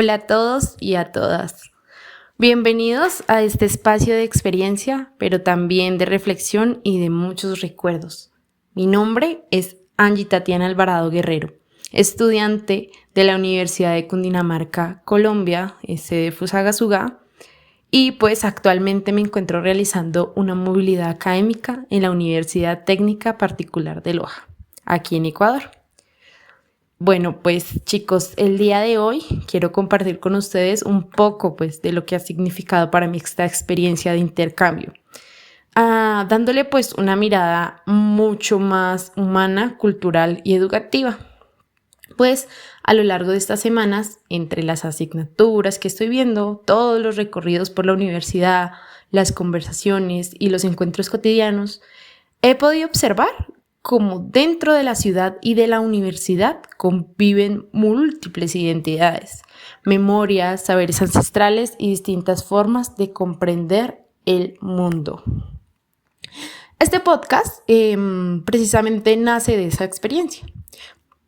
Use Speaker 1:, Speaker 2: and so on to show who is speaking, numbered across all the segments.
Speaker 1: Hola a todos y a todas. Bienvenidos a este espacio de experiencia, pero también de reflexión y de muchos recuerdos. Mi nombre es Angie Tatiana Alvarado Guerrero, estudiante de la Universidad de Cundinamarca, Colombia, sede Fusagasugá, y pues actualmente me encuentro realizando una movilidad académica en la Universidad Técnica Particular de Loja, aquí en Ecuador. Bueno, pues chicos, el día de hoy quiero compartir con ustedes un poco pues de lo que ha significado para mí esta experiencia de intercambio, dándole pues una mirada mucho más humana, cultural y educativa. Pues a lo largo de estas semanas, entre las asignaturas que estoy viendo, todos los recorridos por la universidad, las conversaciones y los encuentros cotidianos, he podido observar cómo dentro de la ciudad y de la universidad conviven múltiples identidades, memorias, saberes ancestrales y distintas formas de comprender el mundo. Este podcast precisamente nace de esa experiencia,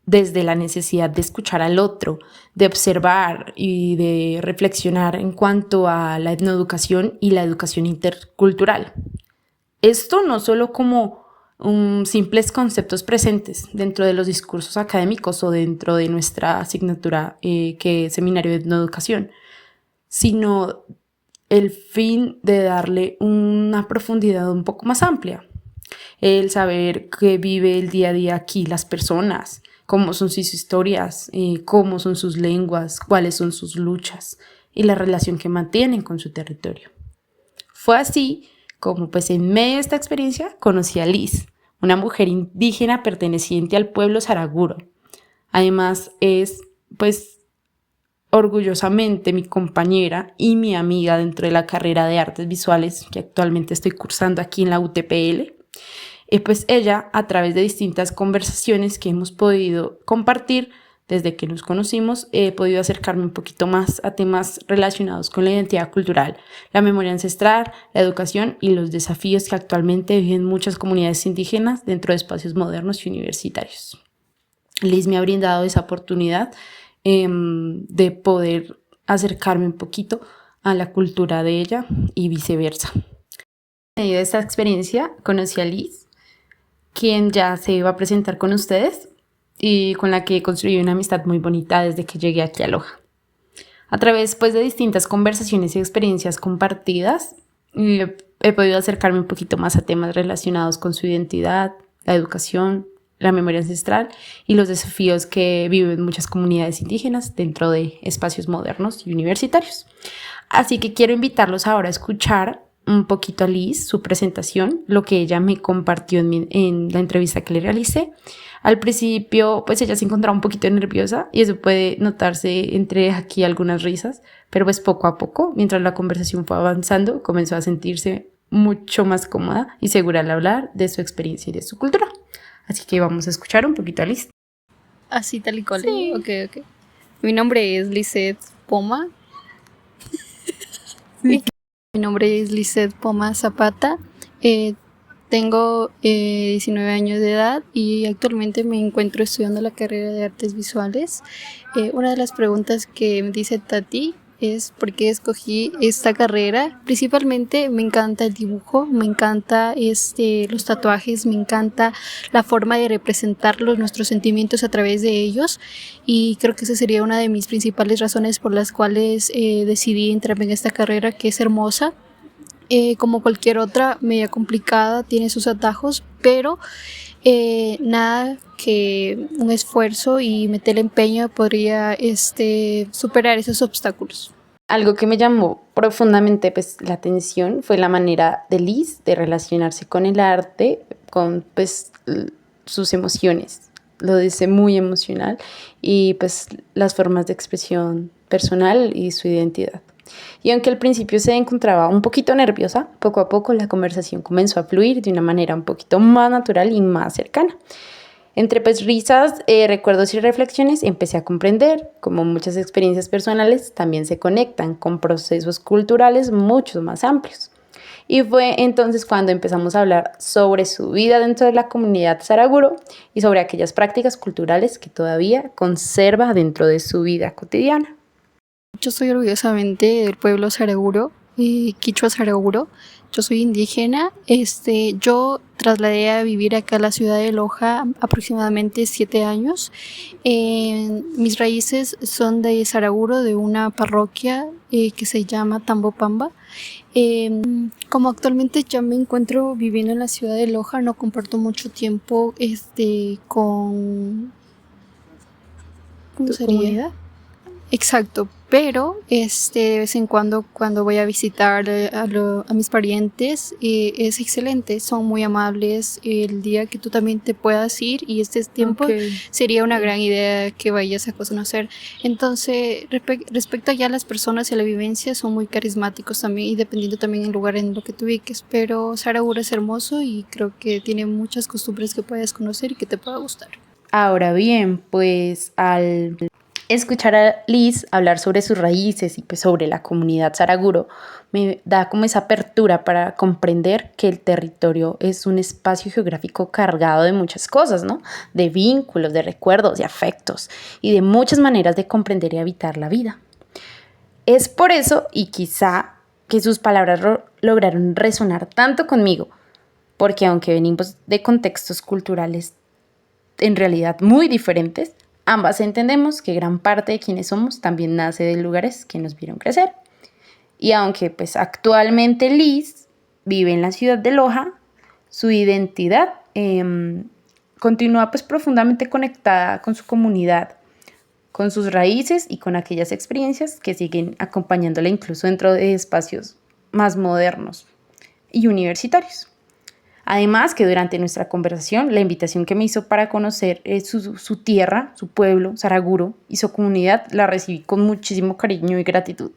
Speaker 1: desde la necesidad de escuchar al otro, de observar y de reflexionar en cuanto a la etnoeducación y la educación intercultural. Esto no solo como simples conceptos presentes dentro de los discursos académicos o dentro de nuestra asignatura que es Seminario de Etnoeducación, sino el fin de darle una profundidad un poco más amplia. El saber qué vive el día a día aquí las personas, cómo son sus historias, cómo son sus lenguas, cuáles son sus luchas y la relación que mantienen con su territorio. Fue así como pues en medio de esta experiencia conocí a Liz, una mujer indígena perteneciente al pueblo Saraguro. Además es pues orgullosamente mi compañera y mi amiga dentro de la carrera de artes visuales que actualmente estoy cursando aquí en la UTPL. Pues ella, a través de distintas conversaciones que hemos podido compartir desde que nos conocimos, he podido acercarme un poquito más a temas relacionados con la identidad cultural, la memoria ancestral, la educación y los desafíos que actualmente viven muchas comunidades indígenas dentro de espacios modernos y universitarios. Liz me ha brindado esa oportunidad de poder acercarme un poquito a la cultura de ella y viceversa. En medio de esta experiencia conocí a Liz, quien ya se iba a presentar con ustedes y con la que he construido una amistad muy bonita desde que llegué aquí a Loja. A través pues, de distintas conversaciones y experiencias compartidas, he podido acercarme un poquito más a temas relacionados con su identidad, la educación, la memoria ancestral y los desafíos que viven muchas comunidades indígenas dentro de espacios modernos y universitarios. Así que quiero invitarlos ahora a escuchar un poquito a Liz, su presentación, lo que ella me compartió en la entrevista que le realicé. Al principio, pues ella se encontraba un poquito nerviosa y eso puede notarse entre aquí algunas risas, pero pues poco a poco, mientras la conversación fue avanzando, comenzó a sentirse mucho más cómoda y segura al hablar de su experiencia y de su cultura. Así que vamos a escuchar un poquito a Liz.
Speaker 2: Así tal y cual.
Speaker 1: Sí.
Speaker 2: Ok. Mi nombre es Lizeth Poma. Sí. Mi nombre es Lizeth Poma Zapata. Tengo 19 años de edad y actualmente me encuentro estudiando la carrera de artes visuales. Una de las preguntas que me dice Tati es por qué escogí esta carrera. Principalmente me encanta el dibujo, me encanta los tatuajes, me encanta la forma de representar nuestros sentimientos a través de ellos y creo que esa sería una de mis principales razones por las cuales decidí entrarme en esta carrera que es hermosa. Como cualquier otra, media complicada, tiene sus atajos, pero nada que un esfuerzo y meter empeño podría superar esos obstáculos.
Speaker 1: Algo que me llamó profundamente pues, la atención fue la manera de Liz de relacionarse con el arte, con pues, sus emociones. Lo dice muy emocional y pues las formas de expresión personal y su identidad. Y aunque al principio se encontraba un poquito nerviosa, poco a poco la conversación comenzó a fluir de una manera un poquito más natural y más cercana. Entre pues risas, recuerdos y reflexiones empecé a comprender cómo muchas experiencias personales también se conectan con procesos culturales mucho más amplios. Y fue entonces cuando empezamos a hablar sobre su vida dentro de la comunidad Saraguro y sobre aquellas prácticas culturales que todavía conserva dentro de su vida cotidiana.
Speaker 2: yo soy orgullosamente del pueblo Saraguro, Quichua Saraguro. Yo soy indígena. Yo trasladé a vivir acá a la ciudad de Loja aproximadamente 7 años. Mis raíces son de Saraguro, de una parroquia que se llama Tambopamba. Como actualmente ya me encuentro viviendo en la ciudad de Loja, no comparto mucho tiempo con ¿cómo sería? Comunidad. Exacto, pero de vez en cuando voy a visitar a mis parientes, es excelente, son muy amables. El día que tú también te puedas ir y estés tiempo, sería una gran idea que vayas a conocer. Entonces, respecto a ya las personas y a la vivencia, son muy carismáticos también, y dependiendo también del lugar en lo que te ubiques. Pero Saraguro es hermoso y creo que tiene muchas costumbres que puedes conocer y que te pueda gustar.
Speaker 1: Ahora bien, pues al escuchar a Liz hablar sobre sus raíces y pues sobre la comunidad Saraguro, me da como esa apertura para comprender que el territorio es un espacio geográfico cargado de muchas cosas, ¿no? De vínculos, de recuerdos, de afectos y de muchas maneras de comprender y habitar la vida. Es por eso, y quizá, que sus palabras lograron resonar tanto conmigo, porque aunque venimos de contextos culturales en realidad muy diferentes, ambas entendemos que gran parte de quienes somos también nace de lugares que nos vieron crecer. Y aunque pues actualmente Liz vive en la ciudad de Loja, su identidad continúa pues profundamente conectada con su comunidad, con sus raíces y con aquellas experiencias que siguen acompañándola incluso dentro de espacios más modernos y universitarios. Además, que durante nuestra conversación, la invitación que me hizo para conocer su tierra, su pueblo, Saraguro, y su comunidad, la recibí con muchísimo cariño y gratitud,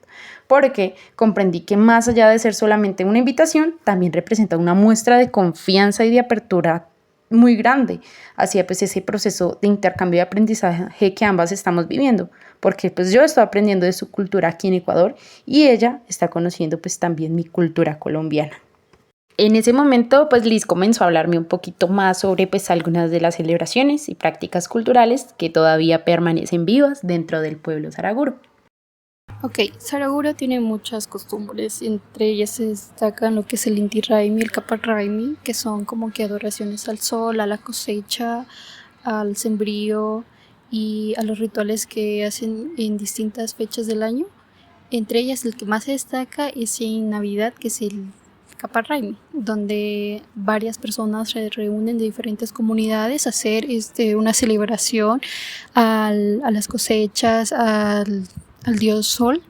Speaker 1: porque comprendí que más allá de ser solamente una invitación, también representa una muestra de confianza y de apertura muy grande hacia pues ese proceso de intercambio y aprendizaje que ambas estamos viviendo, porque pues yo estoy aprendiendo de su cultura aquí en Ecuador y ella está conociendo pues también mi cultura colombiana. En ese momento, pues Liz comenzó a hablarme un poquito más sobre pues algunas de las celebraciones y prácticas culturales que todavía permanecen vivas dentro del pueblo Saraguro.
Speaker 2: Ok, Saraguro tiene muchas costumbres, entre ellas se destacan lo que es el Inti Raymi, el Capa Raymi, que son como que adoraciones al sol, a la cosecha, al sembrío y a los rituales que hacen en distintas fechas del año. Entre ellas el que más se destaca es en Navidad, que es el Capa Raymi, donde varias personas se reúnen de diferentes comunidades a hacer una celebración a las cosechas, al dios sol.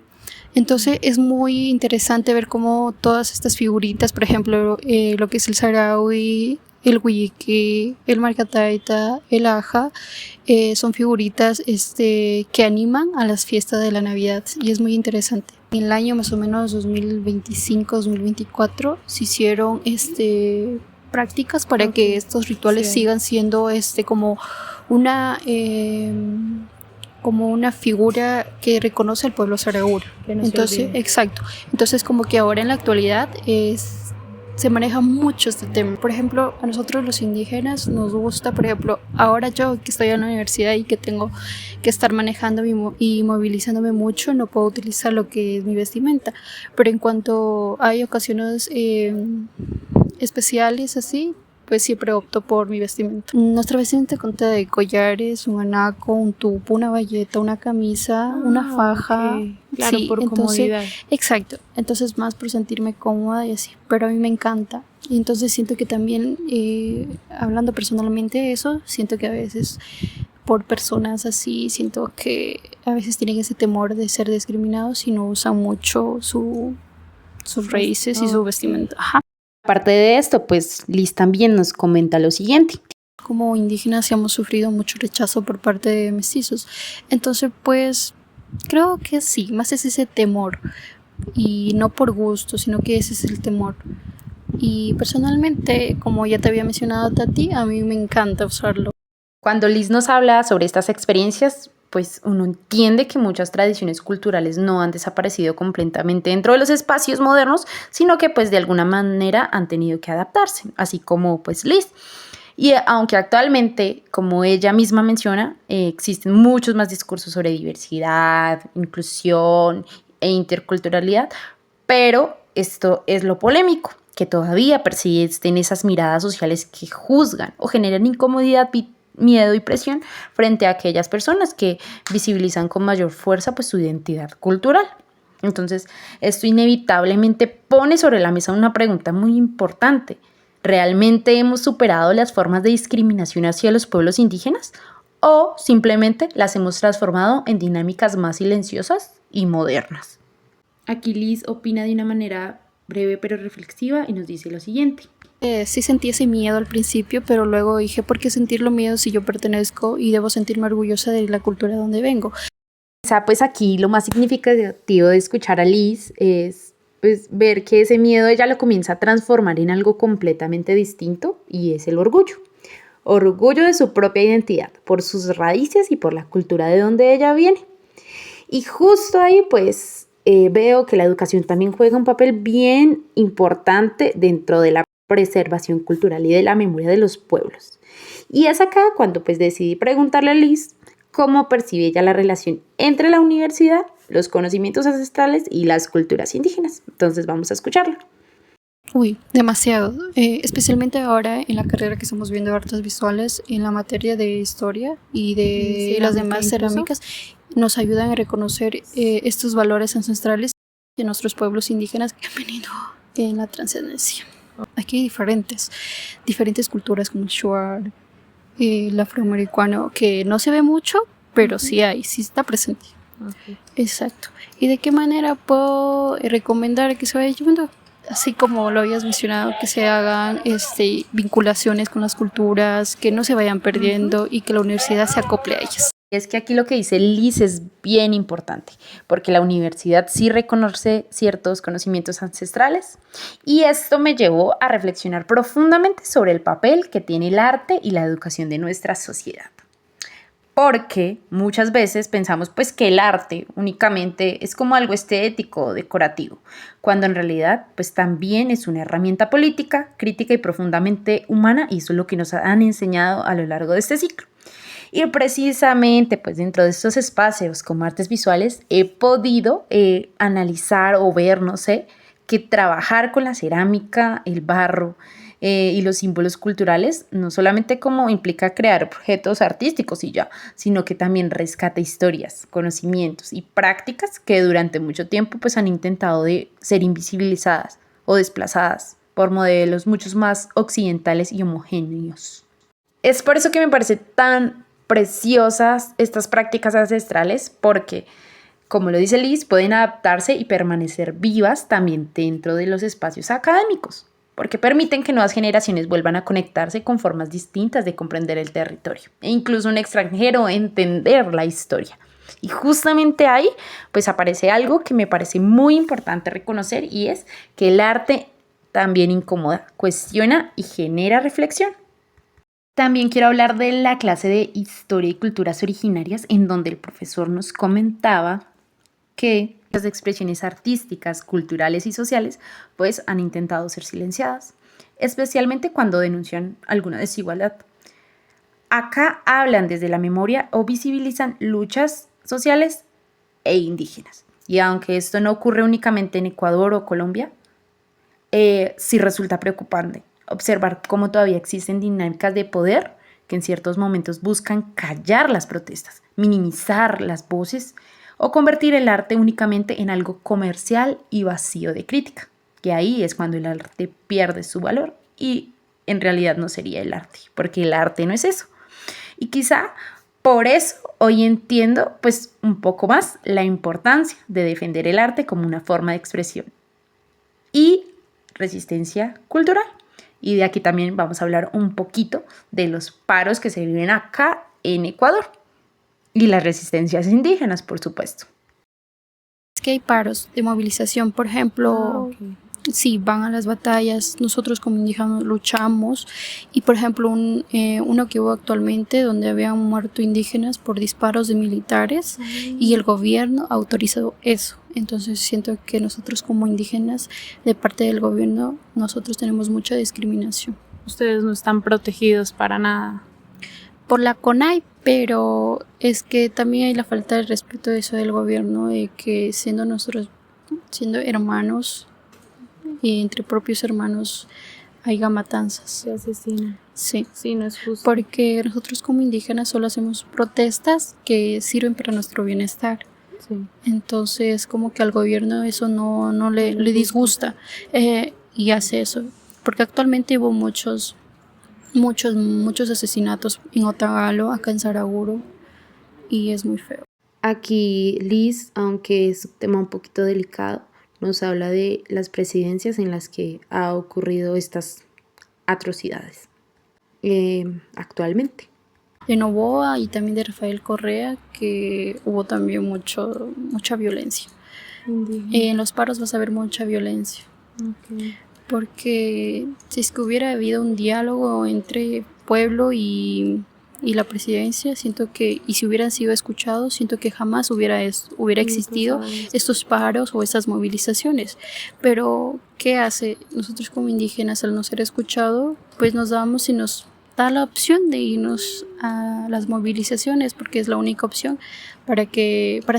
Speaker 2: Entonces es muy interesante ver cómo todas estas figuritas, por ejemplo, lo que es el Sarawi, el Huilliqui, el Marcataita, el Aja, son figuritas que animan a las fiestas de la Navidad, y es muy interesante. En el año más o menos 2025-2024 se hicieron prácticas para que estos rituales sigan siendo como una figura que reconoce al pueblo Saraguro. Entonces, exacto. Entonces, como que ahora en la actualidad se maneja mucho este tema. Por ejemplo, a nosotros los indígenas nos gusta, por ejemplo, ahora yo que estoy en la universidad y que tengo que estar manejando y movilizándome mucho, no puedo utilizar lo que es mi vestimenta. Pero en cuanto hay ocasiones especiales así, pues siempre opto por mi vestimenta. Nuestra vestimenta consta de collares, un anaco, un tupo, una bayeta, una camisa, una faja. Okay.
Speaker 1: Claro, sí, por comodidad.
Speaker 2: Exacto. Entonces más por sentirme cómoda y así. Pero a mí me encanta. Y entonces siento que también, hablando personalmente de eso, siento que a veces por personas así, siento que a veces tienen ese temor de ser discriminados y no usan mucho sus raíces y su vestimenta. Ajá.
Speaker 1: Aparte de esto, pues Liz también nos comenta lo siguiente.
Speaker 2: Como indígenas hemos sufrido mucho rechazo por parte de mestizos. Entonces, pues, creo que sí, más es ese temor. Y no por gusto, sino que ese es el temor. Y personalmente, como ya te había mencionado, Tati, a mí me encanta usarlo.
Speaker 1: Cuando Liz nos habla sobre estas experiencias, pues uno entiende que muchas tradiciones culturales no han desaparecido completamente dentro de los espacios modernos, sino que pues de alguna manera han tenido que adaptarse, así como pues Liz. Y aunque actualmente, como ella misma menciona, existen muchos más discursos sobre diversidad, inclusión e interculturalidad, pero esto es lo polémico, que todavía persisten esas miradas sociales que juzgan o generan incomodidad, miedo y presión frente a aquellas personas que visibilizan con mayor fuerza pues, su identidad cultural. Entonces, esto inevitablemente pone sobre la mesa una pregunta muy importante. ¿Realmente hemos superado las formas de discriminación hacia los pueblos indígenas? ¿O simplemente las hemos transformado en dinámicas más silenciosas y modernas? Aquí Liz opina de una manera breve pero reflexiva y nos dice lo siguiente.
Speaker 2: Sí sentí ese miedo al principio, pero luego dije, ¿por qué sentirlo miedo si yo pertenezco y debo sentirme orgullosa de la cultura donde vengo?
Speaker 1: Pues aquí lo más significativo de escuchar a Liz es pues, ver que ese miedo ella lo comienza a transformar en algo completamente distinto y es el orgullo. Orgullo de su propia identidad, por sus raíces y por la cultura de donde ella viene. Y justo ahí pues veo que la educación también juega un papel bien importante dentro de la preservación cultural y de la memoria de los pueblos. Y es acá cuando pues decidí preguntarle a Liz cómo percibe ella la relación entre la universidad, los conocimientos ancestrales y las culturas indígenas. Entonces vamos a escucharla.
Speaker 2: Uy, demasiado. Especialmente ahora en la carrera que estamos viendo de artes visuales, en la materia de historia y de las demás cerámicas, nos ayudan a reconocer estos valores ancestrales de nuestros pueblos indígenas que han venido en la trascendencia. Aquí hay diferentes culturas como el shuar, el afroamericano, que no se ve mucho, pero sí hay, sí está presente. Okay. Exacto. ¿Y de qué manera puedo recomendar que se vaya llevando? Así como lo habías mencionado, que se hagan vinculaciones con las culturas, que no se vayan perdiendo y que la universidad se acople a ellas.
Speaker 1: Es que aquí lo que dice Liz es bien importante, porque la universidad sí reconoce ciertos conocimientos ancestrales y esto me llevó a reflexionar profundamente sobre el papel que tiene el arte y la educación de nuestra sociedad. Porque muchas veces pensamos pues que el arte únicamente es como algo estético o decorativo, cuando en realidad pues también es una herramienta política, crítica y profundamente humana, y eso es lo que nos han enseñado a lo largo de este ciclo. Y precisamente pues dentro de estos espacios como artes visuales he podido analizar o ver, no sé, que trabajar con la cerámica, el barro y los símbolos culturales no solamente como implica crear objetos artísticos y ya, sino que también rescata historias, conocimientos y prácticas que durante mucho tiempo pues han intentado de ser invisibilizadas o desplazadas por modelos muchos más occidentales y homogéneos. Es por eso que me parece tan preciosas estas prácticas ancestrales, porque, como lo dice Liz, pueden adaptarse y permanecer vivas también dentro de los espacios académicos, porque permiten que nuevas generaciones vuelvan a conectarse con formas distintas de comprender el territorio, e incluso un extranjero entender la historia. Y justamente ahí, pues aparece algo que me parece muy importante reconocer, y es que el arte también incomoda, cuestiona y genera reflexión. También quiero hablar de la clase de Historia y Culturas Originarias, en donde el profesor nos comentaba que las expresiones artísticas, culturales y sociales pues han intentado ser silenciadas, especialmente cuando denuncian alguna desigualdad. Acá hablan desde la memoria o visibilizan luchas sociales e indígenas. Y aunque esto no ocurre únicamente en Ecuador o Colombia, sí resulta preocupante observar cómo todavía existen dinámicas de poder que en ciertos momentos buscan callar las protestas, minimizar las voces o convertir el arte únicamente en algo comercial y vacío de crítica, que ahí es cuando el arte pierde su valor y en realidad no sería el arte, porque el arte no es eso. Y quizá por eso hoy entiendo pues un poco más la importancia de defender el arte como una forma de expresión y resistencia cultural. Y de aquí también vamos a hablar un poquito de los paros que se viven acá en Ecuador y las resistencias indígenas, por supuesto.
Speaker 2: Es que hay paros de movilización, por ejemplo, sí, van a las batallas, nosotros como indígenas luchamos y por ejemplo uno que hubo actualmente donde habían muerto indígenas por disparos de militares y el gobierno autorizó eso. Entonces siento que nosotros como indígenas, de parte del gobierno, nosotros tenemos mucha discriminación.
Speaker 1: ustedes no están protegidos para nada.
Speaker 2: Por la CONAI, pero es que también hay la falta de respeto de eso del gobierno, de que siendo hermanos y entre propios hermanos haya matanzas.
Speaker 1: Se asesinan.
Speaker 2: Sí.
Speaker 1: Sí, no es justo.
Speaker 2: Porque nosotros como indígenas solo hacemos protestas que sirven para nuestro bienestar.
Speaker 1: Sí.
Speaker 2: Entonces como que al gobierno eso no le disgusta y hace eso. Porque actualmente hubo muchos asesinatos en Otavalo, acá en Saraguro, y es muy feo.
Speaker 1: Aquí Liz, aunque es un tema un poquito delicado, nos habla de las presidencias en las que ha ocurrido estas atrocidades actualmente.
Speaker 2: De Noboa y también de Rafael Correa, que hubo también mucha violencia. En los paros vas a ver mucha violencia.
Speaker 1: Okay.
Speaker 2: Porque si es que hubiera habido un diálogo entre pueblo y la presidencia, siento que, y si hubieran sido escuchados, siento que jamás hubiera existido estos paros o estas movilizaciones. Pero, ¿qué hace? Nosotros como indígenas, al no ser escuchados, pues nos damos y nos da la opción de irnos a las movilizaciones, porque es la única opción para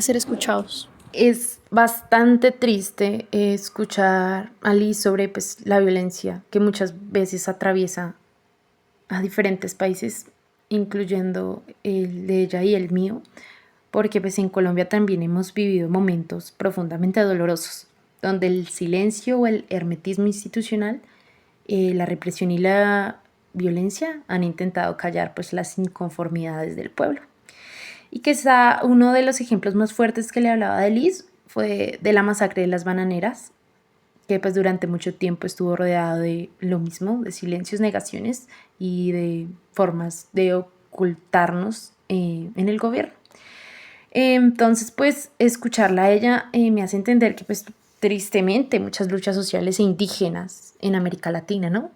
Speaker 2: ser escuchados.
Speaker 1: Es bastante triste escuchar a Liz sobre pues, la violencia que muchas veces atraviesa a diferentes países, incluyendo el de ella y el mío, porque pues en Colombia también hemos vivido momentos profundamente dolorosos, donde el silencio o el hermetismo institucional, la represión y la violencia han intentado callar pues las inconformidades del pueblo. Y quizá uno de los ejemplos más fuertes que le hablaba de Liz fue de la masacre de las bananeras, que pues durante mucho tiempo estuvo rodeado de lo mismo, de silencios, negaciones y de formas de ocultarnos en el gobierno. Entonces pues escucharla a ella me hace entender que pues tristemente muchas luchas sociales e indígenas en América Latina, ¿no?,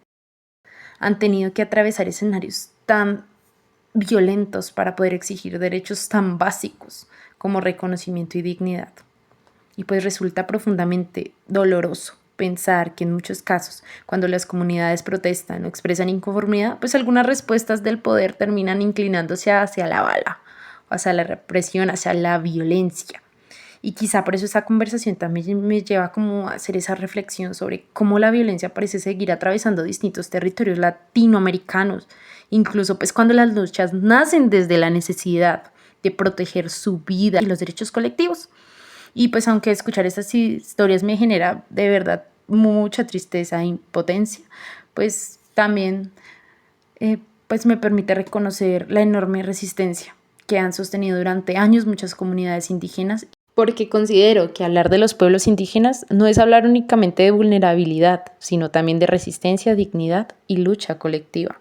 Speaker 1: han tenido que atravesar escenarios tan violentos para poder exigir derechos tan básicos como reconocimiento y dignidad. Y pues resulta profundamente doloroso pensar que en muchos casos, cuando las comunidades protestan o expresan inconformidad, pues algunas respuestas del poder terminan inclinándose hacia la bala, hacia la represión, hacia la violencia. Y quizá por eso esa conversación también me lleva como a hacer esa reflexión sobre cómo la violencia parece seguir atravesando distintos territorios latinoamericanos, incluso pues cuando las luchas nacen desde la necesidad de proteger su vida y los derechos colectivos. Y pues aunque escuchar estas historias me genera de verdad mucha tristeza e impotencia, pues también pues me permite reconocer la enorme resistencia que han sostenido durante años muchas comunidades indígenas, porque considero que hablar de los pueblos indígenas no es hablar únicamente de vulnerabilidad, sino también de resistencia, dignidad y lucha colectiva.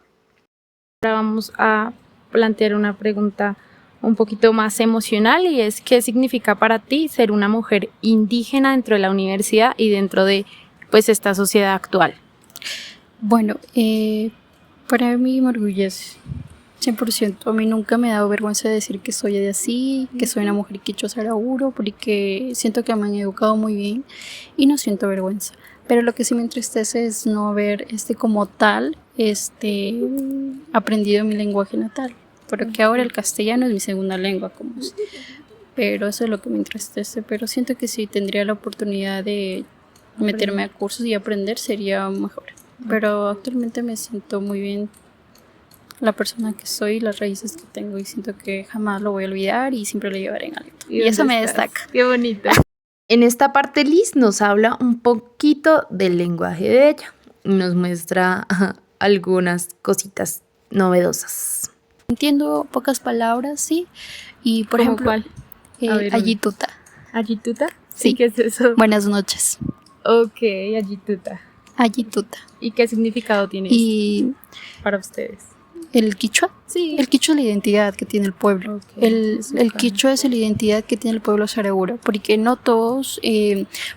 Speaker 1: Ahora vamos a plantear una pregunta un poquito más emocional, y es: ¿qué significa para ti ser una mujer indígena dentro de la universidad y dentro de pues esta sociedad actual?
Speaker 2: Bueno, para mí me orgullece 100%. A mí nunca me ha dado vergüenza de decir que soy de así, que soy una mujer quichua saraguro, porque siento que me han educado muy bien y no siento vergüenza. Pero lo que sí me entristece es no haber como tal aprendido mi lenguaje natal, porque ahora el castellano es mi segunda lengua, pero eso es lo que me entristece. Pero siento que si tendría la oportunidad de meterme a cursos y aprender, sería mejor. Pero actualmente me siento muy bien la persona que soy, las raíces que tengo, y siento que jamás lo voy a olvidar y siempre lo llevaré en alto. Y eso me destaca.
Speaker 1: Qué bonito. En esta parte Liz nos habla un poquito del lenguaje de ella, nos muestra algunas cositas novedosas.
Speaker 2: Entiendo pocas palabras, sí, y por ejemplo,
Speaker 1: ¿cuál?
Speaker 2: Ayituta.
Speaker 1: ¿Ayituta?
Speaker 2: Sí.
Speaker 1: ¿Qué es eso?
Speaker 2: Buenas noches.
Speaker 1: Ok, Ayituta.
Speaker 2: Ayituta.
Speaker 1: ¿Y qué significado tiene
Speaker 2: y
Speaker 1: para ustedes?
Speaker 2: ¿El quichua?
Speaker 1: Sí.
Speaker 2: El quichua es la identidad que tiene el pueblo.
Speaker 1: Okay,
Speaker 2: el quichua es la identidad que tiene el pueblo saraguro, porque no todos,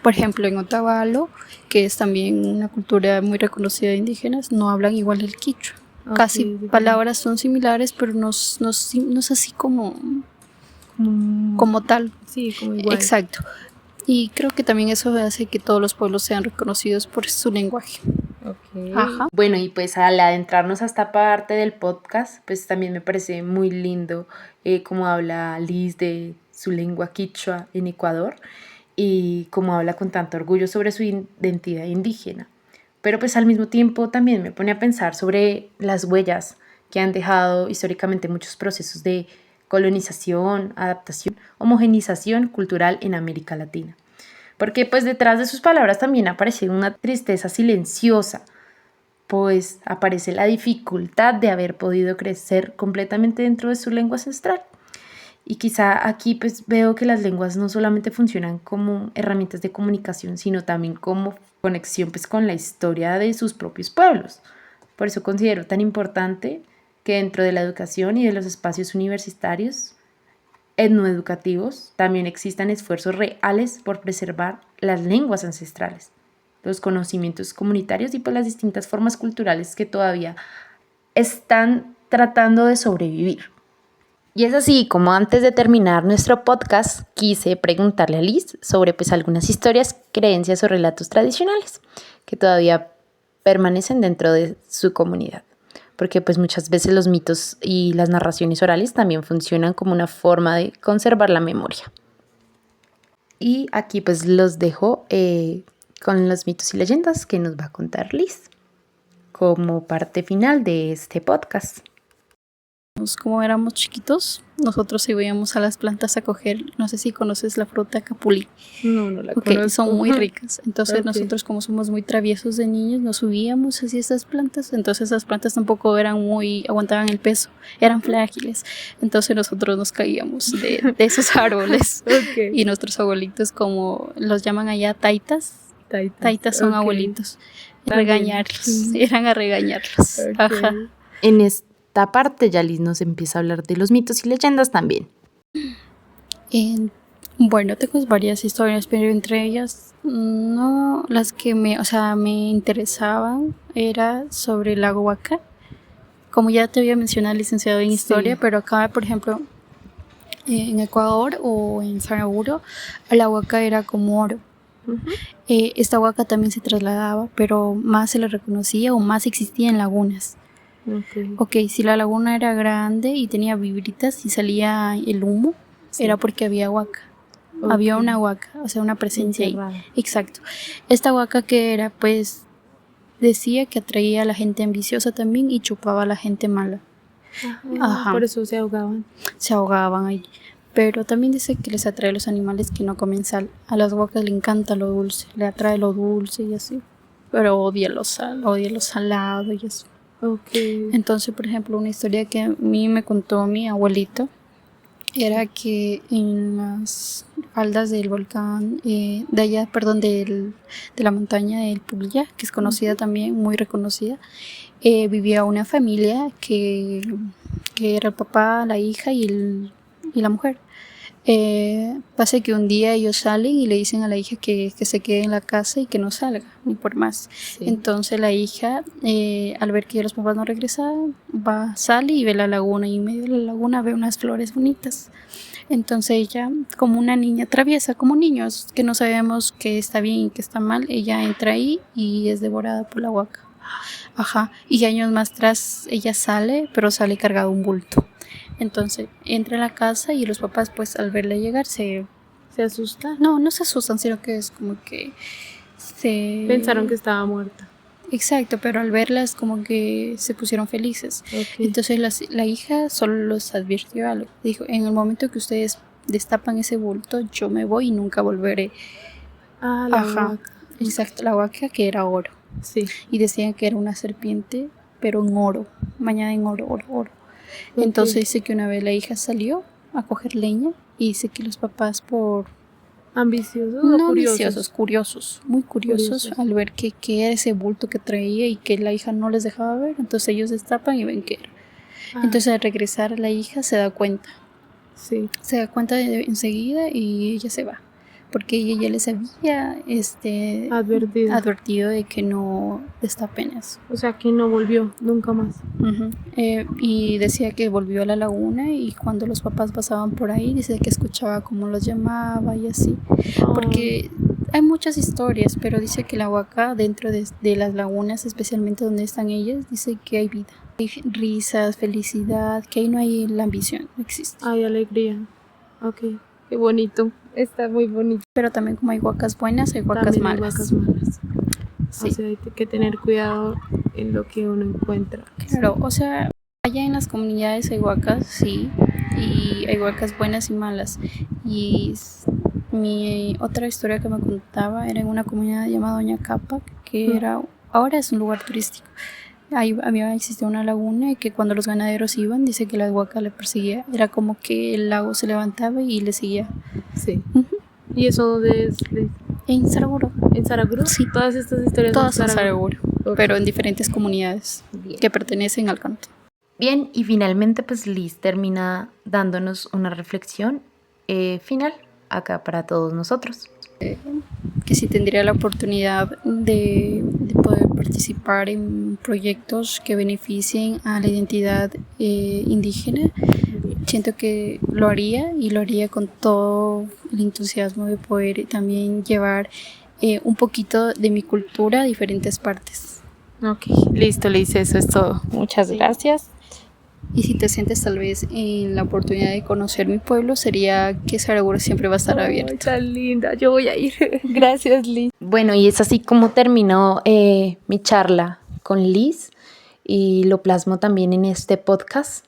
Speaker 2: por ejemplo en Otavalo, que es también una cultura muy reconocida de indígenas, no hablan igual el quichua. Okay, casi palabras son similares, pero no es así como tal.
Speaker 1: Sí, como igual.
Speaker 2: Exacto. Y creo que también eso hace que todos los pueblos sean reconocidos por su lenguaje.
Speaker 1: Ok.
Speaker 2: Ajá.
Speaker 1: Bueno, y pues al adentrarnos a esta parte del podcast, pues también me parece muy lindo cómo habla Liz de su lengua quichua en Ecuador y cómo habla con tanto orgullo sobre su identidad indígena. Pero pues al mismo tiempo también me pone a pensar sobre las huellas que han dejado históricamente muchos procesos de colonización, adaptación, homogenización cultural en América Latina. Porque pues detrás de sus palabras también aparece una tristeza silenciosa, pues aparece la dificultad de haber podido crecer completamente dentro de su lengua ancestral. Y quizá aquí pues veo que las lenguas no solamente funcionan como herramientas de comunicación, sino también como conexión pues con la historia de sus propios pueblos. Por eso considero tan importante que dentro de la educación y de los espacios universitarios etnoeducativos también existan esfuerzos reales por preservar las lenguas ancestrales, los conocimientos comunitarios y pues las distintas formas culturales que todavía están tratando de sobrevivir. Y es así como antes de terminar nuestro podcast quise preguntarle a Liz sobre pues algunas historias, creencias o relatos tradicionales que todavía permanecen dentro de su comunidad. Porque pues muchas veces los mitos y las narraciones orales también funcionan como una forma de conservar la memoria. Y aquí pues los dejo con los mitos y leyendas que nos va a contar Liz como parte final de este podcast.
Speaker 2: Como éramos chiquitos, nosotros íbamos a las plantas a coger, no sé si conoces la fruta capulí.
Speaker 1: No la
Speaker 2: conozco. Son muy ricas. Entonces
Speaker 1: nosotros
Speaker 2: como somos muy traviesos de niños, nos subíamos hacia esas plantas. Entonces esas plantas tampoco aguantaban el peso, eran frágiles. Entonces nosotros nos caíamos de esos árboles. Y nuestros abuelitos, como los llaman allá, taitas son abuelitos. Regañarlos, eran a regañarlos. Ajá.
Speaker 1: En esta parte ya Liz nos empieza a hablar de los mitos y leyendas también.
Speaker 2: Bueno, tengo varias historias, pero entre ellas no las que me interesaban era sobre la huaca. Como ya te había mencionado, licenciado en historia, pero acá, por ejemplo, en Ecuador o en Saraguro, la huaca era como oro. Esta huaca también se trasladaba, pero más se le reconocía o más existía en lagunas. Si la laguna era grande y tenía vibritas y salía el humo, era porque había huaca. Había una huaca, o sea, una presencia ahí. Exacto. Esta huaca que era, pues, decía que atraía a la gente ambiciosa también y chupaba a la gente mala. Ajá.
Speaker 1: Por eso se ahogaban.
Speaker 2: Se ahogaban ahí. Pero también dice que les atrae a los animales que no comen sal. A las huacas le encanta lo dulce, le atrae lo dulce y así. Pero odia lo salado y eso. Entonces, por ejemplo, una historia que a mí me contó mi abuelito era que en las faldas del volcán, de la montaña del Pubilla, que es conocida también, muy reconocida, vivía una familia que era el papá, la hija y la mujer. Pasa que un día ellos salen y le dicen a la hija que se quede en la casa y que no salga, ni por más. Entonces la hija, al ver que los papás no regresaban, sale y ve la laguna, y en medio de la laguna ve unas flores bonitas. Entonces ella, como una niña traviesa, como niños que no sabemos qué está bien y qué está mal, ella entra ahí y es devorada por la huaca. Ajá. Y años más atrás ella sale, pero sale cargado un bulto. Entonces entra a la casa y los papás, pues, al verla llegar se asustan. No se asustan, sino que es como que
Speaker 1: pensaron que estaba muerta.
Speaker 2: Exacto, pero al verla es como que se pusieron felices. Entonces la hija solo los advirtió algo. Dijo, en el momento que ustedes destapan ese bulto, yo me voy y nunca volveré.
Speaker 1: La huaca.
Speaker 2: Exacto, la huaca, que era oro.
Speaker 1: Sí.
Speaker 2: Y decían que era una serpiente, pero en oro, bañada en oro. Entonces dice que una vez la hija salió a coger leña y dice que los papás, por
Speaker 1: ambiciosos,
Speaker 2: no
Speaker 1: o
Speaker 2: curiosos, muy curiosos, al ver que era ese bulto que traía y que la hija no les dejaba ver, entonces ellos destapan y ven que era. Entonces al regresar la hija se da cuenta. Se da cuenta enseguida y ella se va, porque ella ya les había advertido de que no destapen eso.
Speaker 1: O sea, que no volvió nunca más.
Speaker 2: Y decía que volvió a la laguna y cuando los papás pasaban por ahí, dice que escuchaba cómo los llamaba y así. Porque hay muchas historias, pero dice que la huaca, dentro de las lagunas, especialmente donde están ellas, dice que hay vida. Hay risas, felicidad, que ahí no hay la ambición, no existe.
Speaker 1: Hay alegría. Ok, qué bonito. Está muy bonito.
Speaker 2: Pero también como hay huacas buenas, hay huacas
Speaker 1: También hay
Speaker 2: malas.
Speaker 1: huacas malas.
Speaker 2: Sí.
Speaker 1: O sea, hay que tener cuidado en lo que uno encuentra.
Speaker 2: Claro, o sea, allá en las comunidades hay huacas, sí, y hay huacas buenas y malas. Y mi otra historia que me contaba era en una comunidad llamada Doña Capa, que ahora es un lugar turístico. Ahí había existido una laguna y que cuando los ganaderos iban, dice que la huaca le perseguía. Era como que el lago se levantaba y le seguía.
Speaker 1: Sí. ¿Y eso dónde es?
Speaker 2: En Saraguro.
Speaker 1: ¿En Saraguro?
Speaker 2: Sí.
Speaker 1: Todas estas historias
Speaker 2: Todas
Speaker 1: son
Speaker 2: en Saraguro,
Speaker 1: Okay.
Speaker 2: pero en diferentes comunidades
Speaker 1: Bien.
Speaker 2: que pertenecen al cantón.
Speaker 1: Bien, y finalmente pues Liz termina dándonos una reflexión final acá para todos nosotros.
Speaker 2: Que si tendría la oportunidad de poder participar en proyectos que beneficien a la identidad indígena, siento que lo haría y lo haría con todo el entusiasmo de poder también llevar un poquito de mi cultura a diferentes partes.
Speaker 1: Ok, listo, Liz, eso es todo. Muchas gracias.
Speaker 2: Y si te sientes tal vez en la oportunidad de conocer mi pueblo, sería que Saraguro siempre va a estar abierto.
Speaker 1: Ay, tan linda, yo voy a ir. Gracias, Liz. Bueno, y es así como terminó mi charla con Liz y lo plasmo también en este podcast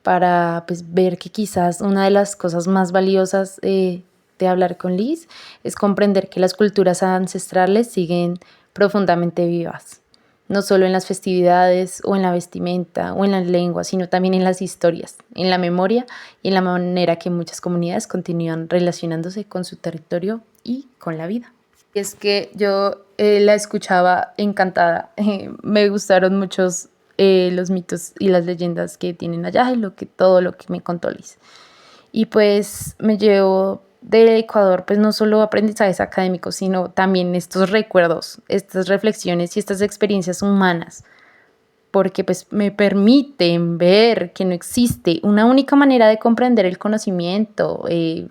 Speaker 1: para pues, ver que quizás una de las cosas más valiosas de hablar con Liz es comprender que las culturas ancestrales siguen profundamente vivas. No solo en las festividades o en la vestimenta o en las lenguas, sino también en las historias, en la memoria y en la manera que muchas comunidades continúan relacionándose con su territorio y con la vida. Y es que yo la escuchaba encantada, me gustaron muchos los mitos y las leyendas que tienen allá y todo lo que me contó Liz. Y pues me llevo de Ecuador, pues no solo aprendizajes académicos, sino también estos recuerdos, estas reflexiones y estas experiencias humanas, porque pues me permiten ver que no existe una única manera de comprender el conocimiento,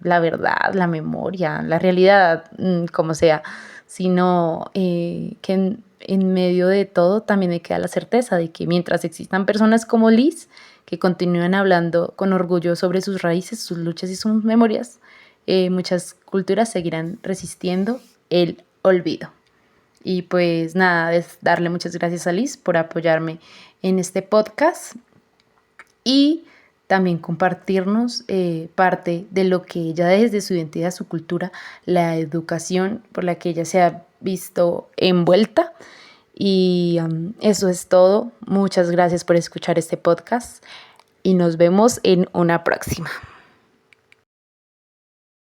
Speaker 1: la verdad, la memoria, la realidad, como sea, sino que en medio de todo también me queda la certeza de que mientras existan personas como Liz, que continúan hablando con orgullo sobre sus raíces, sus luchas y sus memorias, muchas culturas seguirán resistiendo el olvido. Y pues nada, es darle muchas gracias a Liz por apoyarme en este podcast y también compartirnos parte de lo que ella desde su identidad, su cultura, la educación por la que ella se ha visto envuelta. Y eso es todo. Muchas gracias por escuchar este podcast y nos vemos en una próxima.